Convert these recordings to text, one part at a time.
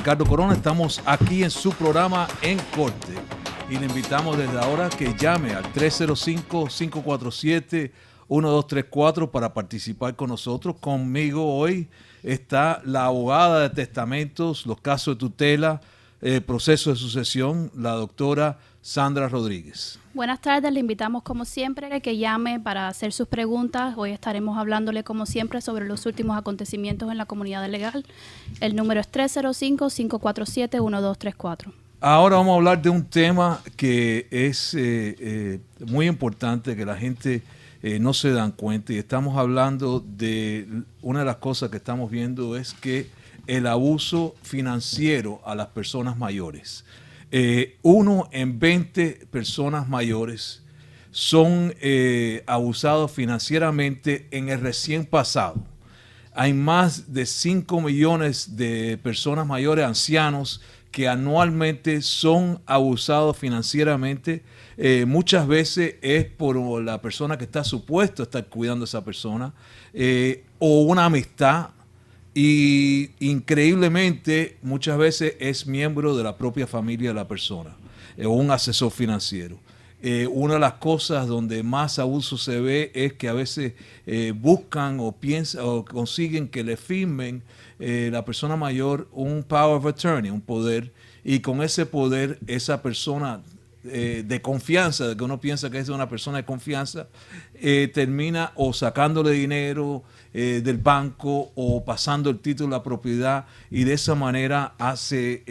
Ricardo Corona. Estamos aquí en su programa En Corte y le invitamos desde ahora que llame al 305-547-1234 para participar con nosotros. Conmigo hoy está la abogada de testamentos, los casos de tutela, proceso de sucesión, la doctora Sandra Rodríguez. Buenas tardes, le invitamos como siempre que llame para hacer sus preguntas. Hoy estaremos hablándole como siempre sobre los últimos acontecimientos en la comunidad legal. El número es 305-547-1234. Ahora vamos a hablar de un tema que es muy importante, que la gente no se dan cuenta, y estamos hablando de una de las cosas que estamos viendo es que el abuso financiero a las personas mayores. 1 en 20 personas mayores son abusados financieramente en el recién pasado. Hay más de 5 millones de personas mayores, ancianos, que anualmente son abusados financieramente. Muchas veces es por la persona que está supuesto a estar cuidando a esa persona o una amistad. Y increíblemente muchas veces es miembro de la propia familia de la persona o un asesor financiero. Una de las cosas donde más abuso se ve es que a veces buscan o piensan o consiguen que le firmen la persona mayor un power of attorney, un poder, y con ese poder esa persona de confianza, de que uno piensa que es una persona de confianza, termina o sacándole dinero del banco o pasando el título de la propiedad, y de esa manera hace,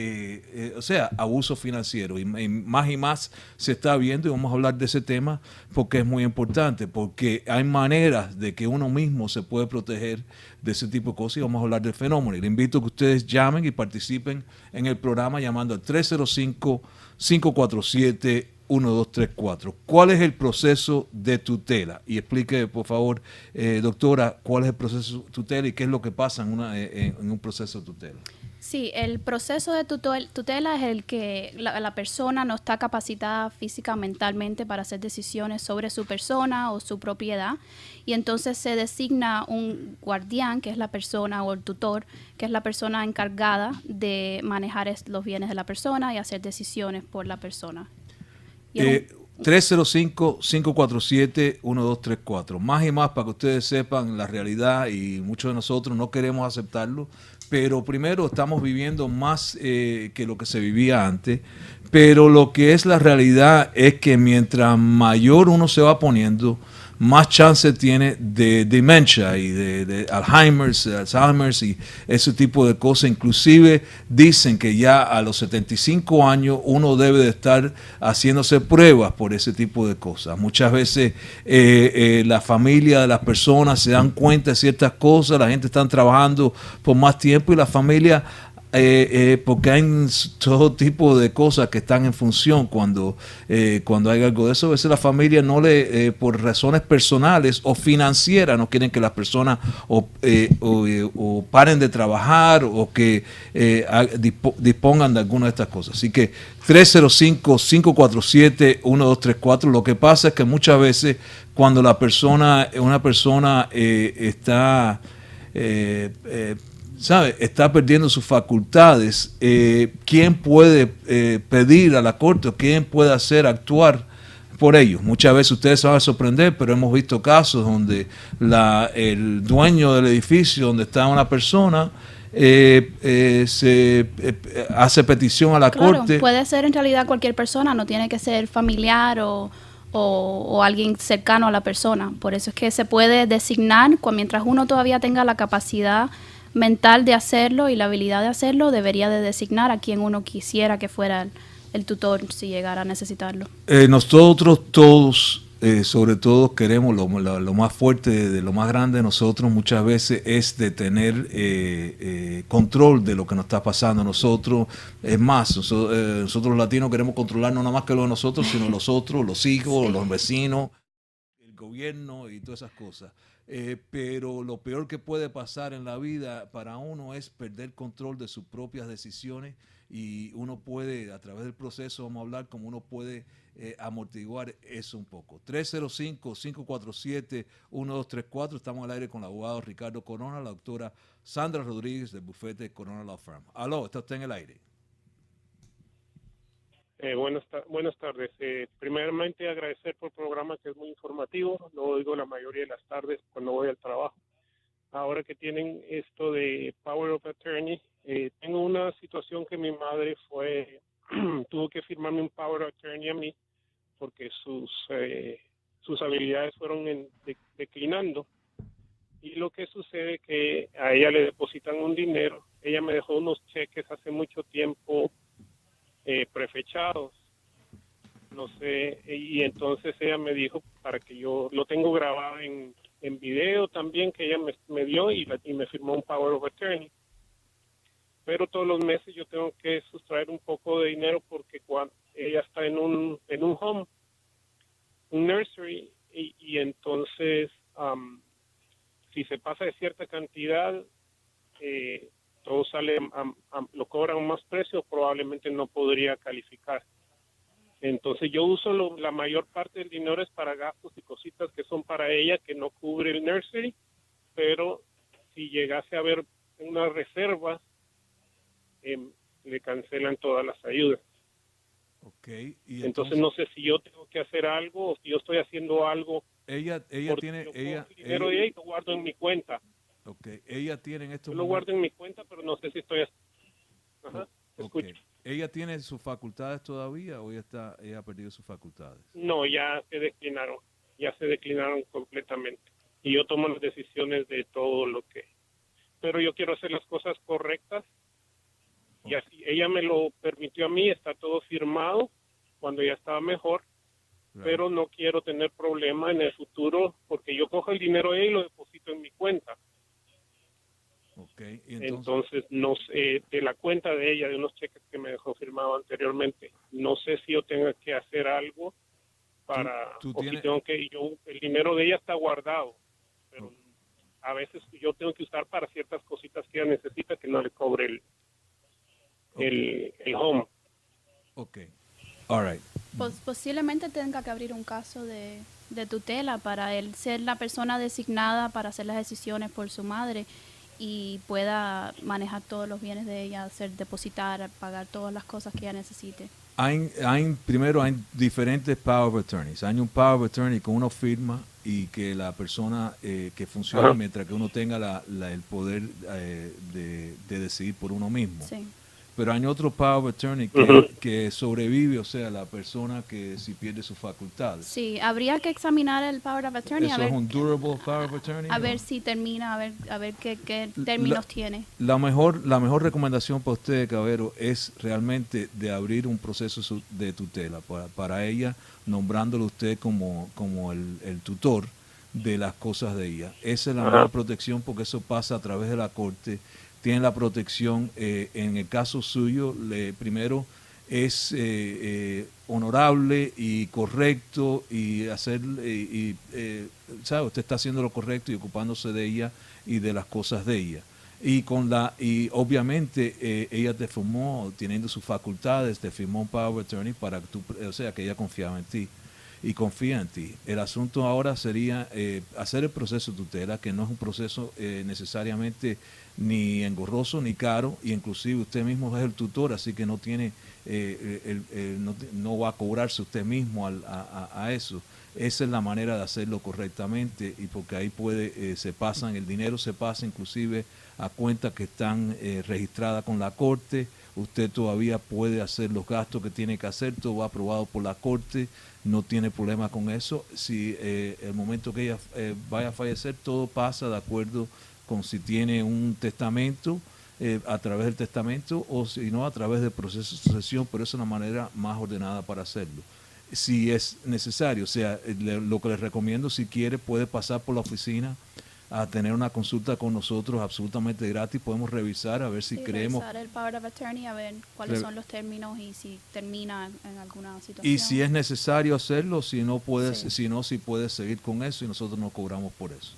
abuso financiero. Y más se está viendo, y vamos a hablar de ese tema porque es muy importante, porque hay maneras de que uno mismo se puede proteger de ese tipo de cosas, y vamos a hablar del fenómeno. Y le invito a que ustedes llamen y participen en el programa llamando al 305-547-1234. ¿Cuál es el proceso de tutela? Y explique, por favor, doctora, cuál es el proceso de tutela y qué es lo que pasa en un proceso de tutela. Sí, el proceso de tutela es el que la persona no está capacitada física o mentalmente para hacer decisiones sobre su persona o su propiedad, y entonces se designa un guardián, que es la persona, o el tutor, que es la persona encargada de manejar los bienes de la persona y hacer decisiones por la persona. 305-547-1234. Más y más para que ustedes sepan la realidad, y muchos de nosotros no queremos aceptarlo, pero primero estamos viviendo más que lo que se vivía antes, pero lo que es la realidad es que mientras mayor uno se va poniendo, más chance tiene de demencia y de Alzheimer's y ese tipo de cosas. Inclusive dicen que ya a los 75 años uno debe de estar haciéndose pruebas por ese tipo de cosas. Muchas veces la familia de las personas se dan cuenta de ciertas cosas, la gente está trabajando por más tiempo, y la familia... porque hay todo tipo de cosas que están en función cuando hay algo de eso. A veces la familia no por razones personales o financieras, no quieren que las personas o paren de trabajar o que dispongan de alguna de estas cosas. Así que 305-547-1234. Lo que pasa es que muchas veces cuando una persona está está perdiendo sus facultades, ¿quién puede pedir a la corte o quién puede actuar por ellos? Muchas veces ustedes se van a sorprender, pero hemos visto casos donde el dueño del edificio donde está una persona hace petición a la corte. Puede ser en realidad cualquier persona, no tiene que ser familiar o alguien cercano a la persona. Por eso es que se puede designar, mientras uno todavía tenga la capacidad mental de hacerlo y la habilidad de hacerlo, debería de designar a quien uno quisiera que fuera el tutor si llegara a necesitarlo. Nosotros todos, sobre todo, queremos lo más fuerte, de lo más grande de nosotros muchas veces es de tener control de lo que nos está pasando a nosotros. Es más, nosotros los latinos queremos controlar no nada más que lo de nosotros, sino los otros, los hijos, sí, los vecinos, el gobierno y todas esas cosas. Pero lo peor que puede pasar en la vida para uno es perder control de sus propias decisiones y uno puede, a través del proceso, vamos a hablar cómo uno puede amortiguar eso un poco. 305-547-1234, estamos al aire con el abogado Ricardo Corona, la doctora Sandra Rodríguez del bufete Corona Law Firm. Aló, está usted en el aire. Buenas tardes. Primeramente agradecer por el programa, que es muy informativo. Lo oigo la mayoría de las tardes cuando voy al trabajo. Ahora que tienen esto de Power of Attorney, tengo una situación que mi madre tuvo que firmarme un Power of Attorney a mí porque sus habilidades fueron declinando. Y lo que sucede es que a ella le depositan un dinero. Ella me dejó unos cheques hace mucho tiempo prefechados, no sé, y entonces ella me dijo para que yo lo tengo grabado en video también, que ella me dio y me firmó un Power of Attorney, pero todos los meses yo tengo que sustraer un poco de dinero porque cuando ella está en un home, un nursery, y entonces si se pasa de cierta cantidad, todo sale, lo cobran más precio, probablemente no podría calificar. Entonces yo uso la mayor parte del dinero es para gastos y cositas que son para ella, que no cubre el nursery, pero si llegase a haber una reserva, le cancelan todas las ayudas. Okay. Y entonces no sé si yo tengo que hacer algo o si yo estoy haciendo algo. Ella tiene... el dinero de ella lo guardo en mi cuenta. Okay. Ella tiene en estos Yo lo guardo en mi cuenta, pero no sé si estoy... Ajá, okay. ¿Ella tiene sus facultades todavía o ella ha perdido sus facultades? No, ya se declinaron completamente. Y yo tomo las decisiones de todo lo que... Pero yo quiero hacer las cosas correctas. Y así ella me lo permitió a mí, está todo firmado cuando ya estaba mejor. Right. Pero no quiero tener problema en el futuro porque yo cojo el dinero de ella y lo deposito en mi cuenta. Okay. ¿Y entonces no sé, de la cuenta de ella, de unos cheques que me dejó firmado anteriormente, no sé si yo tengo que hacer algo para, ¿Tú o tienes... si tengo que, el dinero de ella está guardado, pero a veces yo tengo que usar para ciertas cositas que ella necesita que no le cobre el home. Ok, all right. Posiblemente tenga que abrir un caso de tutela para él ser la persona designada para hacer las decisiones por su madre y pueda manejar todos los bienes de ella, depositar, pagar todas las cosas que ella necesite. Primero hay diferentes Power of Attorneys. Hay un Power of Attorney que uno firma y que la persona que funciona mientras que uno tenga el poder de decidir por uno mismo. Sí. Pero hay otro Power of Attorney que sobrevive, o sea, la persona que si pierde sus facultades. Sí, habría que examinar el Power of Attorney. ¿Eso es un durable Power of Attorney? A ver si termina, a ver qué términos tiene. La mejor recomendación para usted, Cabero, es realmente de abrir un proceso de tutela para ella, nombrándolo usted como el tutor de las cosas de ella. Esa es la mejor protección porque eso pasa a través de la corte. Tiene la protección, en el caso suyo, primero es honorable y correcto y ¿sabe? Usted está haciendo lo correcto y ocupándose de ella y de las cosas de ella. Y obviamente ella te firmó, teniendo sus facultades, te firmó un Power of Attorney o sea, que ella confiaba en ti y confía en ti. El asunto ahora sería hacer el proceso de tutela, que no es un proceso necesariamente ni engorroso ni caro, y inclusive usted mismo es el tutor, así que no tiene no va a cobrarse usted mismo a eso. Esa es la manera de hacerlo correctamente, y porque ahí el dinero se pasa inclusive a cuentas que están registradas con la corte. Usted todavía puede hacer los gastos que tiene que hacer, todo va aprobado por la corte, no tiene problema con eso. Si el momento que ella vaya a fallecer, todo pasa de acuerdo con si tiene un testamento, a través del testamento, o si no, a través del proceso de sucesión, pero es una manera más ordenada para hacerlo. Si es necesario, o sea, lo que les recomiendo, si quiere, puede pasar por la oficina a tener una consulta con nosotros absolutamente gratis. Podemos revisar a ver si creemos... revisar el Power of Attorney, a ver cuáles son los términos y si termina en alguna situación. Y si es necesario hacerlo, si no, si puedes seguir con eso y nosotros no cobramos por eso.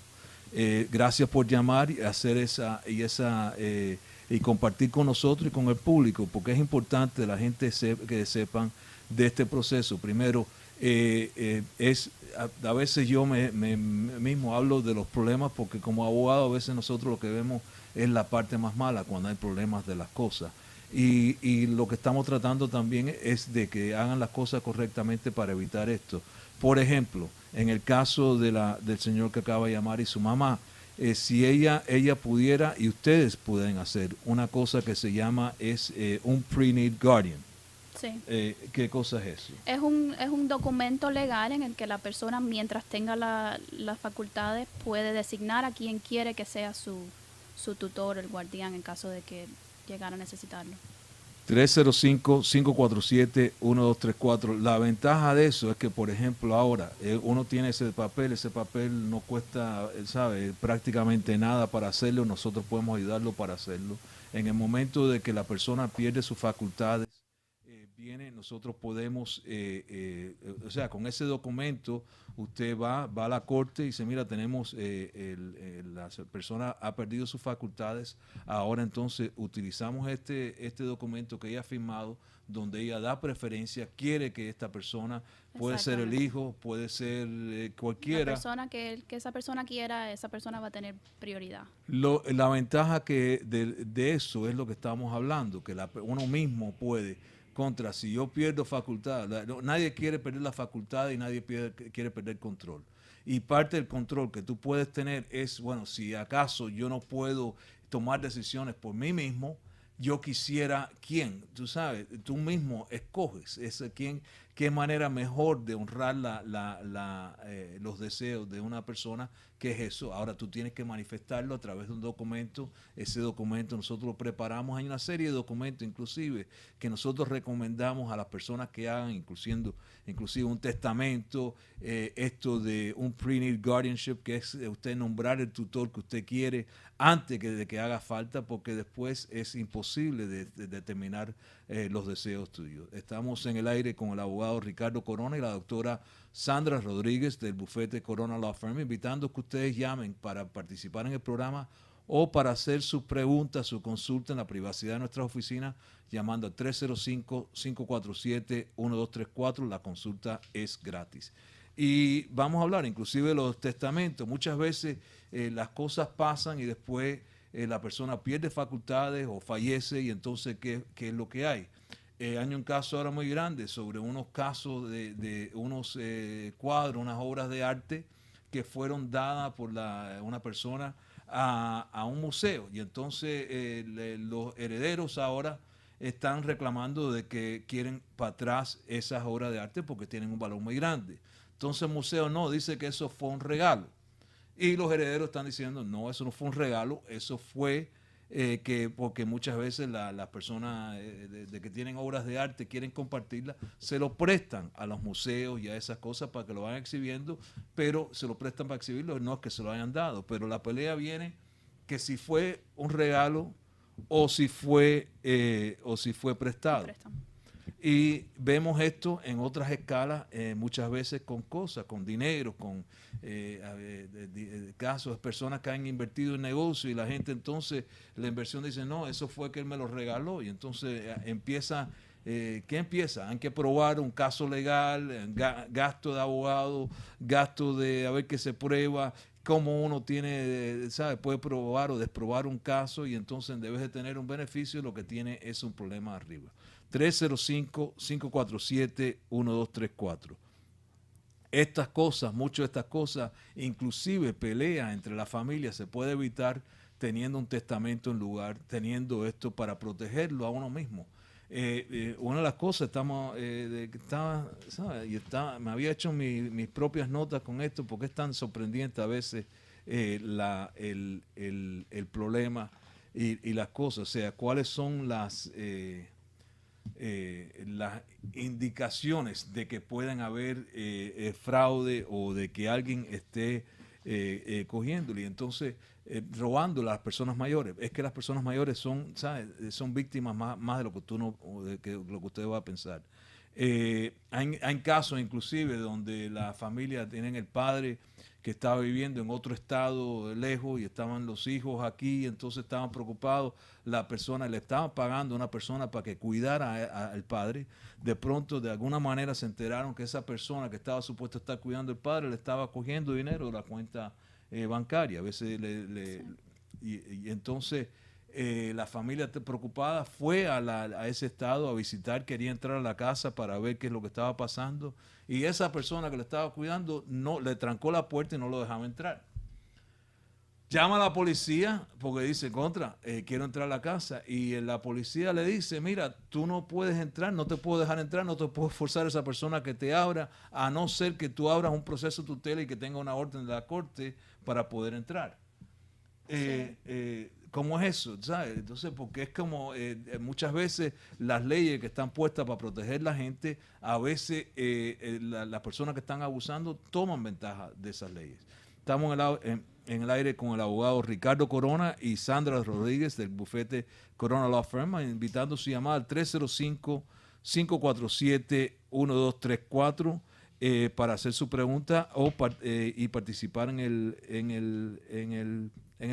Gracias por llamar y hacer y compartir con nosotros y con el público, porque es importante la gente que sepan de este proceso. Primero, a veces yo mismo hablo de los problemas porque como abogado a veces nosotros lo que vemos es la parte más mala cuando hay problemas de las cosas. Y lo que estamos tratando también es de que hagan las cosas correctamente para evitar esto. Por ejemplo, en el caso del señor que acaba de llamar y su mamá, si ella pudiera y ustedes pueden hacer una cosa que se llama un pre-need guardian. Sí. ¿Qué cosa es eso? Es un documento legal en el que la persona, mientras tenga las facultades, puede designar a quien quiere que sea su tutor, el guardián, en caso de que llegara a necesitarlo. 305-547-1234. La ventaja de eso es que, por ejemplo, ahora uno tiene ese papel no cuesta, ¿sabe?, prácticamente nada para hacerlo, nosotros podemos ayudarlo para hacerlo. En el momento de que la persona pierde sus facultades, nosotros podemos, o sea, con ese documento usted va a la corte y dice, mira, tenemos, la persona ha perdido sus facultades, ahora entonces utilizamos este documento que ella ha firmado, donde ella da preferencia, quiere que esta persona, puede ser el hijo, puede ser cualquiera. La persona que esa persona quiera, esa persona va a tener prioridad. La ventaja de eso es lo que estamos hablando, que uno mismo puede. Si yo pierdo facultad, nadie quiere perder la facultad y nadie quiere perder control. Y parte del control que tú puedes tener es, bueno, si acaso yo no puedo tomar decisiones por mí mismo, yo quisiera quién, tú sabes, tú mismo escoges qué manera mejor de honrar los deseos de una persona, que es eso. Ahora tú tienes que manifestarlo a través de un documento. Ese documento nosotros lo preparamos. Hay una serie de documentos inclusive que nosotros recomendamos a las personas que hagan, inclusive un testamento, esto de un pre-need guardianship, que es usted nombrar el tutor que usted quiere antes de que haga falta, porque después es imposible de determinar los deseos tuyos. Estamos en el aire con el abogado Ricardo Corona y la doctora Sandra Rodríguez del bufete Corona Law Firm, invitando que ustedes llamen para participar en el programa o para hacer sus preguntas, su consulta en la privacidad de nuestras oficinas, llamando al 305-547-1234. La consulta es gratis. Y vamos a hablar inclusive de los testamentos. Muchas veces las cosas pasan y después la persona pierde facultades o fallece, y entonces ¿qué es lo que hay? Hay un caso ahora muy grande sobre unos casos de unos cuadros, unas obras de arte que fueron dadas por una persona a un museo, y entonces los herederos ahora están reclamando de que quieren para atrás esas obras de arte porque tienen un valor muy grande. Entonces el museo no, dice que eso fue un regalo. Y los herederos están diciendo, no, eso no fue un regalo, eso fue porque muchas veces las personas de que tienen obras de arte quieren compartirlas, se lo prestan a los museos y a esas cosas para que lo vayan exhibiendo, pero se lo prestan para exhibirlo, no es que se lo hayan dado. Pero la pelea viene que si fue un regalo o si fue prestado. Y vemos esto en otras escalas, muchas veces con cosas, con dinero, con casos de personas que han invertido en negocio, y la gente entonces, la inversión dice, no, eso fue que él me lo regaló, y entonces empieza, ¿qué empieza? Hay que probar un caso legal, gasto de abogado, gasto de a ver qué se prueba, cómo uno tiene, ¿sabe? Puede probar o desprobar un caso, y entonces en vez de tener un beneficio, lo que tiene es un problema arriba. 305-547-1234. Estas cosas, muchas de estas cosas, inclusive peleas entre las familias, se puede evitar teniendo un testamento en lugar, teniendo esto para protegerlo a uno mismo. Una de las cosas, me había hecho mis propias notas con esto, porque es tan sorprendente a veces el problema y las cosas. O sea, cuáles son las indicaciones de que puedan haber fraude o de que alguien esté cogiéndole, y entonces robando a las personas mayores. Es que las personas mayores son víctimas más de lo que lo que usted va a pensar. Hay casos inclusive donde la familia tienen el padre que estaba viviendo en otro estado lejos y estaban los hijos aquí, entonces estaban preocupados, la persona le estaban pagando a una persona para que cuidara al padre, de pronto de alguna manera se enteraron que esa persona que estaba supuesto estar cuidando al padre le estaba cogiendo dinero de la cuenta bancaria, a veces y entonces la familia preocupada fue a ese estado a visitar, quería entrar a la casa para ver qué es lo que estaba pasando y esa persona que le estaba cuidando no le trancó la puerta y no lo dejaba entrar. Llama a la policía porque dice, quiero entrar a la casa y la policía le dice, mira, tú no puedes entrar, no te puedo dejar entrar, no te puedo forzar a esa persona que te abra, a no ser que tú abras un proceso de tutela y que tenga una orden de la corte para poder entrar. ¿Cómo es eso? ¿Sabes? Entonces, porque es como muchas veces las leyes que están puestas para proteger a la gente, a veces las personas que están abusando toman ventaja de esas leyes. Estamos en el aire con el abogado Ricardo Corona y Sandra Rodríguez del bufete Corona Law Firm, invitando su llamada al 305-547-1234 para hacer su pregunta y participar en el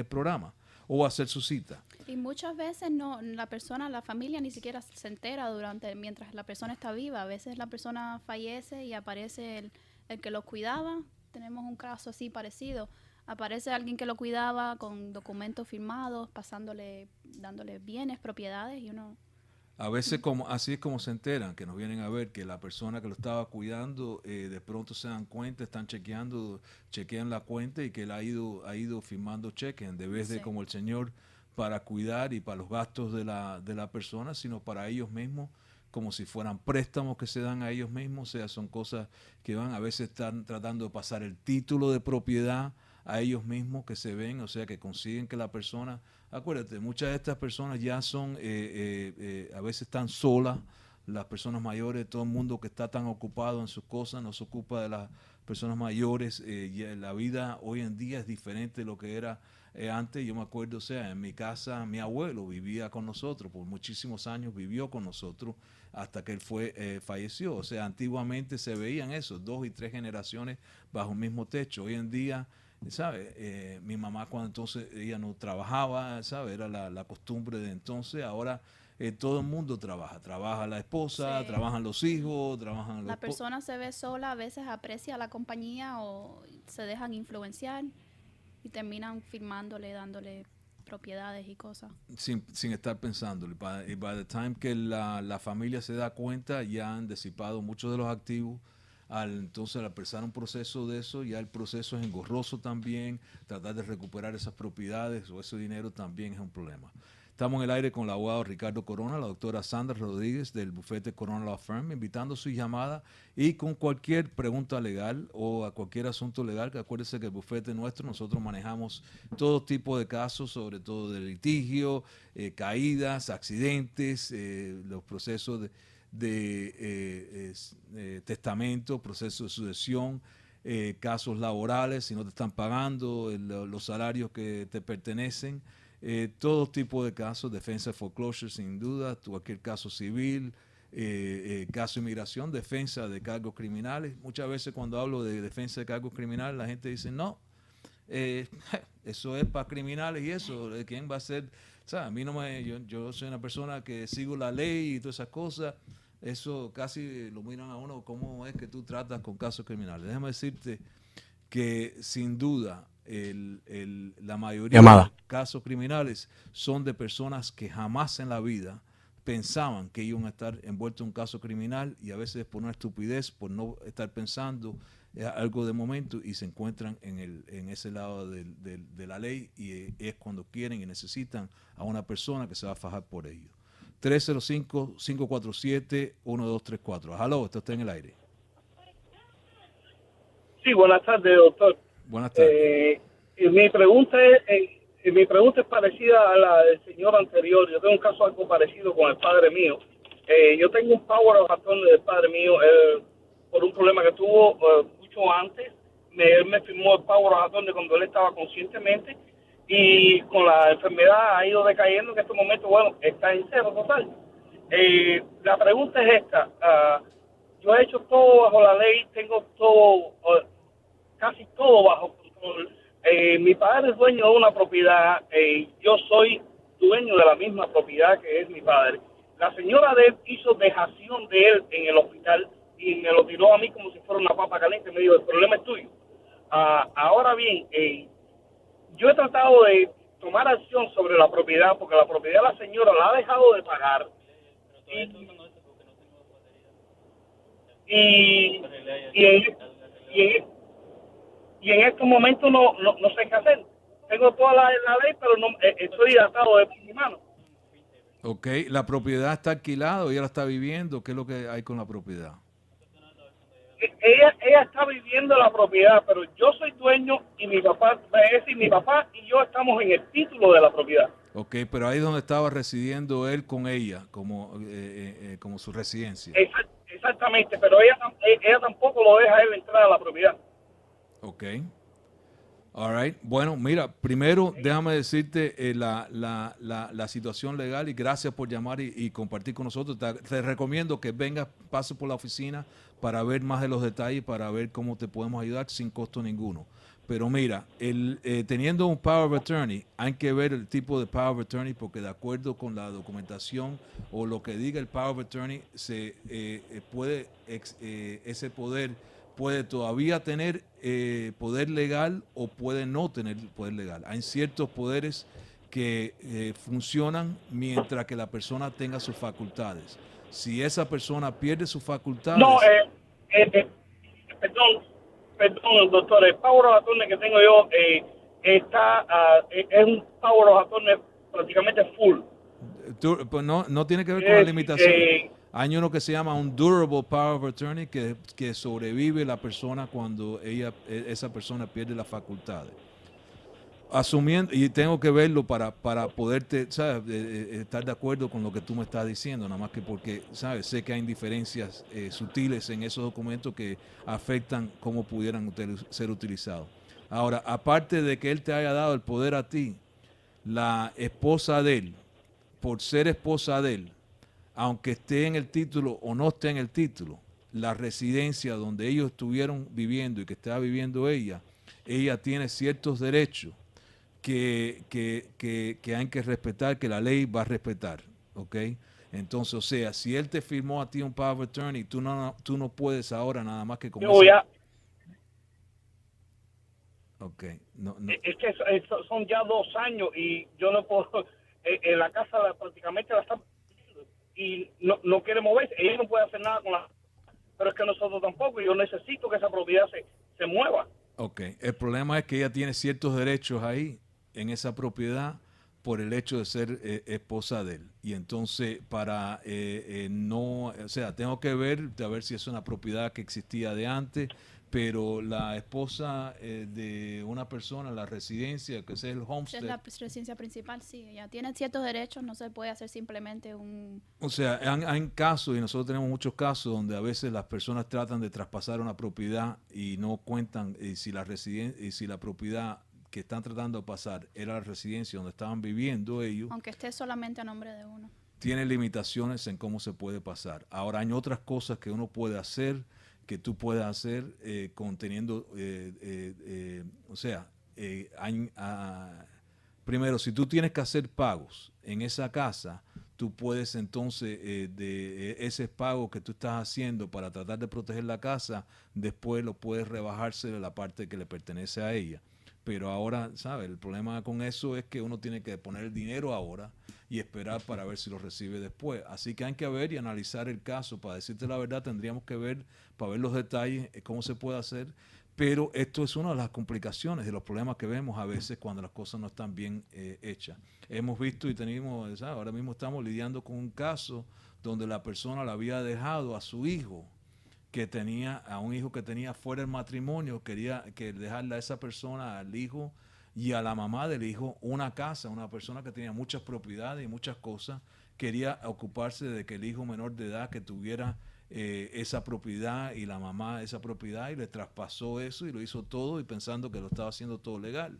programa o hacer su cita. Y muchas veces la familia ni siquiera se entera mientras la persona está viva. A veces la persona fallece y aparece el que lo cuidaba. Tenemos un caso así parecido. Aparece alguien que lo cuidaba con documentos firmados, dándole bienes, propiedades y uno... A veces así es como se enteran, que nos vienen a ver que la persona que lo estaba cuidando, de pronto se dan cuenta, están chequean la cuenta y que él ha ido firmando cheques, en vez de como el señor para cuidar y para los gastos de la persona, sino para ellos mismos, como si fueran préstamos que se dan a ellos mismos, o sea, son cosas que a veces están tratando de pasar el título de propiedad a ellos mismos que se ven, o sea, que consiguen que la persona, acuérdate, muchas de estas personas ya son, a veces están solas, las personas mayores, todo el mundo que está tan ocupado en sus cosas, no se ocupa de las personas mayores, la vida hoy en día es diferente de lo que era antes. Yo me acuerdo, o sea, en mi casa mi abuelo vivía con nosotros, por muchísimos años vivió con nosotros hasta que él falleció, o sea, antiguamente se veían eso, 2 y 3 generaciones bajo el mismo techo. Hoy en día, ¿sabe? Mi mamá cuando entonces ella no trabajaba, ¿sabe? Era la costumbre de entonces. Ahora todo el mundo trabaja la esposa, trabajan los hijos, trabajan la persona se ve sola, a veces aprecia la compañía o se dejan influenciar y terminan firmándole, dándole propiedades y cosas. Sin estar pensándolo. Y by the time que la familia se da cuenta, ya han disipado muchos de los activos. Entonces, al empezar un proceso de eso, ya el proceso es engorroso también. Tratar de recuperar esas propiedades o ese dinero también es un problema. Estamos en el aire con el abogado Ricardo Corona, la doctora Sandra Rodríguez del bufete Corona Law Firm, invitando su llamada y con cualquier pregunta legal o a cualquier asunto legal, que acuérdese que el bufete nuestro, nosotros manejamos todo tipo de casos, sobre todo de litigio, caídas, accidentes, los procesos de testamento, procesos de sucesión, casos laborales, si no te están pagando los salarios que te pertenecen, todo tipo de casos, defensa de foreclosure sin duda, cualquier caso civil, caso de inmigración, defensa de cargos criminales. Muchas veces cuando hablo de defensa de cargos criminales la gente dice no, eso es para criminales y eso, ¿quién va a ser? O sea, a mí yo soy una persona que sigo la ley y todas esas cosas. Eso casi lo miran a uno, ¿cómo es que tú tratas con casos criminales? Déjame decirte que sin duda la mayoría de los casos criminales son de personas que jamás en la vida pensaban que iban a estar envueltos en un caso criminal y a veces por una estupidez, por no estar pensando algo de momento y se encuentran en ese lado de la ley y es cuando quieren y necesitan a una persona que se va a fajar por ello. 305-547-1234. Aló, está en el aire. Sí, buenas tardes, doctor. Buenas tardes. Mi pregunta es parecida a la del señor anterior. Yo tengo un caso algo parecido con el padre mío. Yo tengo un power of attorney del padre mío por un problema que tuvo mucho antes. Él me firmó el power of attorney cuando él estaba conscientemente y con la enfermedad ha ido decayendo. En este momento, bueno, está en cero total. La pregunta es esta. yo he hecho todo bajo la ley, tengo todo, casi todo bajo control. Mi padre es dueño de una propiedad, yo soy dueño de la misma propiedad que es mi padre. La señora de él hizo dejación de él en el hospital y me lo tiró a mí como si fuera una papa caliente. Me dijo, el problema es tuyo. Ahora bien, yo he tratado de tomar acción sobre la propiedad porque la propiedad la señora la ha dejado de pagar. Y, y, en, y, en, y en estos momentos no sé qué hacer. Tengo toda la ley, pero no estoy atado de mi mano. Ok, ¿la propiedad está alquilada o ella la está viviendo? ¿Qué es lo que hay con la propiedad? Ella está viviendo la propiedad, pero yo soy dueño y mi papá, es decir, mi papá y yo estamos en el título de la propiedad. Ok, pero ahí es donde estaba residiendo él con ella, como su residencia. Exactamente, pero ella tampoco lo deja él entrar a la propiedad. Ok. All right. Bueno, mira, primero déjame decirte la situación legal y gracias por llamar y compartir con nosotros. Te recomiendo que vengas, pases por la oficina para ver más de los detalles, para ver cómo te podemos ayudar sin costo ninguno. Pero mira, teniendo un Power of Attorney, hay que ver el tipo de Power of Attorney porque de acuerdo con la documentación o lo que diga el Power of Attorney, ese poder puede todavía tener poder legal o puede no tener poder legal. Hay ciertos poderes que funcionan mientras que la persona tenga sus facultades. Si esa persona pierde sus facultades... No, perdón, doctor, el Power of Attorney que tengo yo es un Power of Attorney prácticamente full. Pues no tiene que ver con la limitación. Hay uno que se llama un Durable Power of Attorney que sobrevive la persona cuando esa persona pierde las facultades. Asumiendo, y tengo que verlo para poderte, ¿sabes? Estar de acuerdo con lo que tú me estás diciendo, nada más que porque, ¿sabes? Sé que hay diferencias sutiles en esos documentos que afectan cómo pudieran ser utilizados. Ahora, aparte de que él te haya dado el poder a ti, la esposa de él, por ser esposa de él, aunque esté en el título o no esté en el título, la residencia donde ellos estuvieron viviendo y que estaba viviendo ella tiene ciertos derechos que hay que respetar, que la ley va a respetar, ¿ok? Entonces, o sea, si él te firmó a ti un Power of Attorney, tú no puedes ahora nada más que con yo ya, ok, es que son ya 2 años y yo no puedo, en la casa prácticamente la está y no quiere moverse, ella no puede hacer nada con la, pero es que nosotros tampoco, yo necesito que esa propiedad se mueva. Ok, el problema es que ella tiene ciertos derechos ahí en esa propiedad por el hecho de ser esposa de él. Y entonces para o sea, tengo que ver a ver si es una propiedad que existía de antes, pero la esposa de una persona, la residencia, que es el homestead. Es la residencia principal, sí. Ella tiene ciertos derechos, no se puede hacer simplemente un... O sea, hay casos, y nosotros tenemos muchos casos, donde a veces las personas tratan de traspasar una propiedad y no cuentan si la propiedad que están tratando de pasar era la residencia donde estaban viviendo ellos. Aunque esté solamente a nombre de uno. Tiene limitaciones en cómo se puede pasar. Ahora, hay otras cosas que uno puede hacer, que tú puedes hacer conteniendo, o sea, primero, si tú tienes que hacer pagos en esa casa, tú puedes entonces, de ese pago que tú estás haciendo para tratar de proteger la casa, después lo puedes rebajarse de la parte que le pertenece a ella. Pero ahora, ¿sabes? El problema con eso es que uno tiene que poner el dinero ahora y esperar para ver si lo recibe después. Así que hay que ver y analizar el caso. Para decirte la verdad, tendríamos que ver, para ver los detalles, cómo se puede hacer. Pero esto es una de las complicaciones de los problemas que vemos a veces cuando las cosas no están bien hechas. Hemos visto y tenemos, ¿sabes? Ahora mismo estamos lidiando con un caso donde la persona le había dejado a su hijo, a un hijo que tenía fuera del matrimonio, quería que dejarle a esa persona, al hijo y a la mamá del hijo, una casa, una persona que tenía muchas propiedades y muchas cosas, quería ocuparse de que el hijo menor de edad que tuviera esa propiedad y la mamá esa propiedad, y le traspasó eso y lo hizo todo y pensando que lo estaba haciendo todo legal.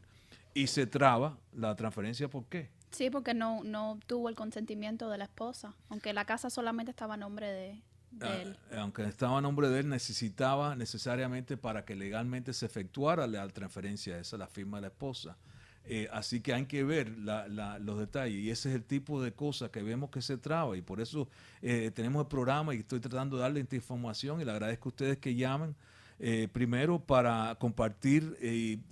Y se traba la transferencia, ¿por qué? Sí, porque no tuvo el consentimiento de la esposa, aunque la casa solamente estaba a nombre de él. Aunque estaba a nombre de él, necesitaba necesariamente para que legalmente se efectuara la transferencia esa, la firma de la esposa. Así que hay que ver los detalles y ese es el tipo de cosas que vemos que se traba y por eso tenemos el programa y estoy tratando de darle esta información y le agradezco a ustedes que llamen primero para compartir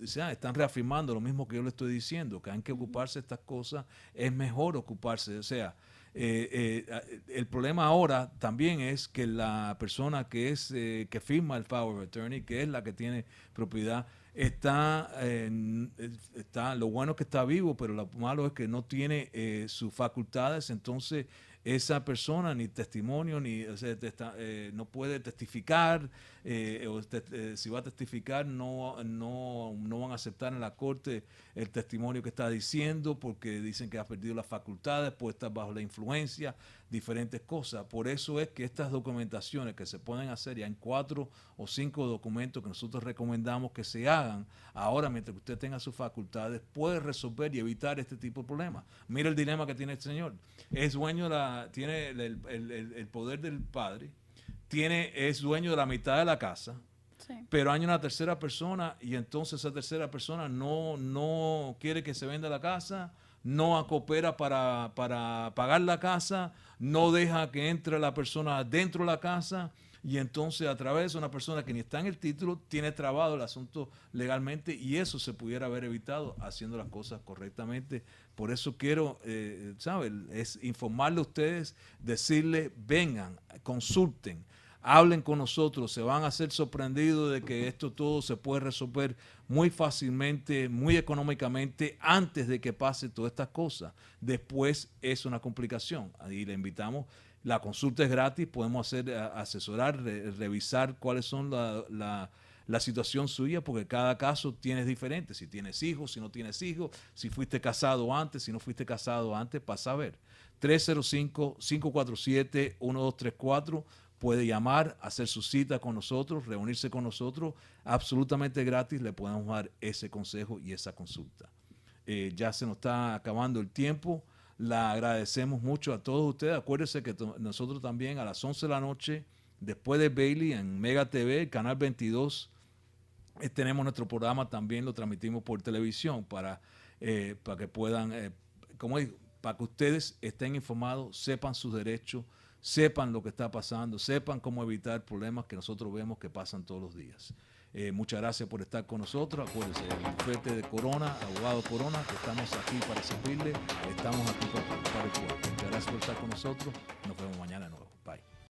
o sea, están reafirmando lo mismo que yo le estoy diciendo, que hay que ocuparse de estas cosas, es mejor ocuparse, o sea, el problema ahora también es que la persona que firma el power of attorney, que es la que tiene propiedad, está lo bueno es que está vivo, pero lo malo es que no tiene sus facultades, entonces esa persona ni testimonio ni o sea, no puede testificar si va a testificar no van a aceptar en la corte el testimonio que está diciendo porque dicen que ha perdido las facultades, puede estar bajo la influencia, diferentes cosas. Por eso es que estas documentaciones que se pueden hacer ya en 4 o 5 documentos que nosotros recomendamos que se hagan ahora mientras que usted tenga sus facultades, puede resolver y evitar este tipo de problemas. Mira el dilema que tiene el señor. Es dueño tiene el poder del padre, es dueño de la mitad de la casa, Sí. pero hay una tercera persona y entonces esa tercera persona no quiere que se venda la casa, no coopera para pagar la casa, no deja que entre la persona dentro de la casa y entonces a través de una persona que ni está en el título tiene trabado el asunto legalmente y eso se pudiera haber evitado haciendo las cosas correctamente. Por eso quiero, ¿saben? Es informarle a ustedes, decirles, vengan, consulten, hablen con nosotros, se van a ser sorprendidos de que esto todo se puede resolver muy fácilmente, muy económicamente, antes de que pase todas estas cosas. Después es una complicación. Ahí le invitamos. La consulta es gratis, podemos asesorar, revisar cuáles son la situación suya, porque cada caso tienes diferente. Si tienes hijos, si no tienes hijos, si fuiste casado antes, si no fuiste casado antes, pasa a ver. 305-547-1234. Puede llamar, hacer su cita con nosotros, reunirse con nosotros, absolutamente gratis, le podemos dar ese consejo y esa consulta. Ya se nos está acabando el tiempo, la agradecemos mucho a todos ustedes. Acuérdense que nosotros también a las 11 de la noche, después de Bailey, en Mega TV, Canal 22, tenemos nuestro programa, también lo transmitimos por televisión para que puedan, como digo, para que ustedes estén informados, sepan sus derechos, sepan lo que está pasando, sepan cómo evitar problemas que nosotros vemos que pasan todos los días. Muchas gracias por estar con nosotros. Acuérdense, el bufete de Corona, abogado Corona, que estamos aquí para servirle, estamos aquí para el pueblo. Muchas gracias por estar con nosotros. Nos vemos mañana.